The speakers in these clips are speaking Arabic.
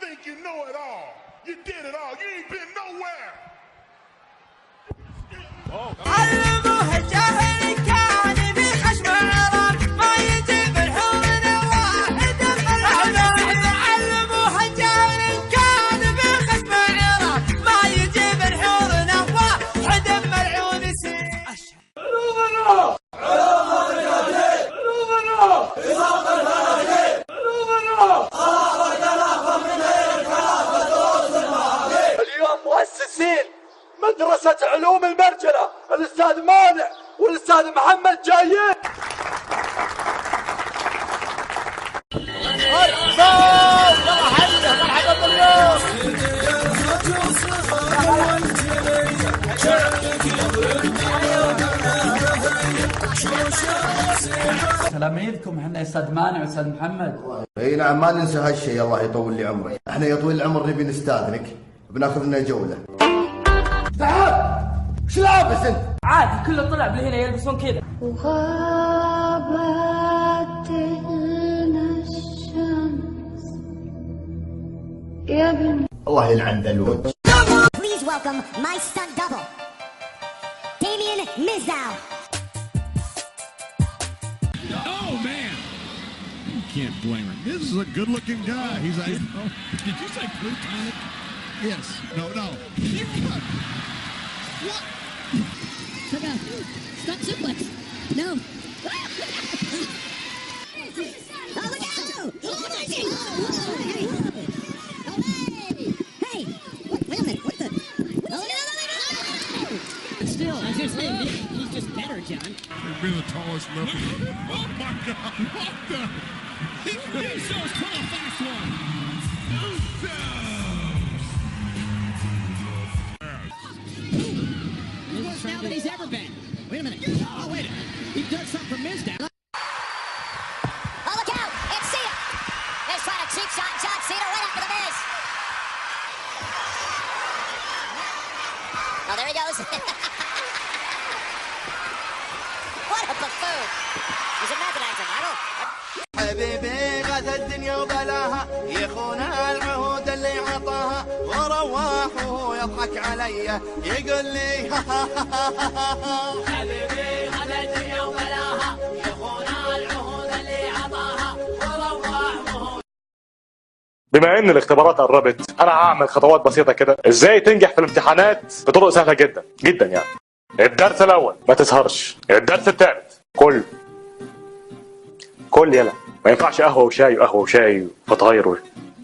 think you know it all. You did it all. You ain't been nowhere. علموه الجاهل كان في خشم عرب ما يجيب الحور واحد علموه الجاهل كان في خشم عرب ما يجيب الحور واحد ملعون يصير علومنا إساق الهادي علومنا صارت الأفضل من غير كلام دروس الماضي. اليوم مؤسسين مدرسة علوم المرجلة الأستاذ مانع والأستاذ محمد جايين. تلاميذكم احنا استاذ مانع واستاذ محمد. اي نعم ما ننسى هالشيء الله يطول لي عمرك. احنا يا طويل العمر نبي نستاذنك بناخذ لنا جوله. تعال ايش لابس انت؟ عادي كل طلع هنا يلبسون كذا. وغابت الشمس يا بني. الله يلعن ذا الوجه. Please welcome my stunt double, Damien Mizdow. Oh man, you can't blame him. This is a good-looking guy. He's like, oh, did you say plutonic? Yes. No. What? Stop suplex. No. Oh, look out! Hey! Wait a minute, what the? No! Still, I was just saying, he's just better, John. He'd be the tallest member. Oh my God! What the? He shows pull a fast one. Worse now than he's ever been. Wait a minute. Oh, wait. He does something for Mizdow. Oh, look out! It's Cena! Miz trying a cheap shot. John Cena right after the Miz. Oh, there he goes. What a buffoon. He's a method actor, Michael. حبيبي غدا الدنيا وبلاها يخون العهود اللي عطاها ورواح وهو يضحك علي يقول لي حبيبي غدا الدنيا وبلاها يخون العهود اللي عطاها ورواح وهو. بما ان الاختبارات قربت انا هعمل خطوات بسيطه كده ازاي تنجح في الامتحانات بطرق سهله جدا جدا يعني. الدرس الاول ما تسهرش. الدرس الثالث كل يلا ما ينفعش قهوه وشاي وفطاير.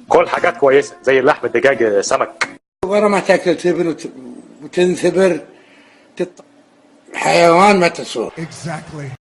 كل حاجات كويسه زي اللحم الدجاج سمك. ورا ما تاكل تبر وتنثبر حيوان ما تصور.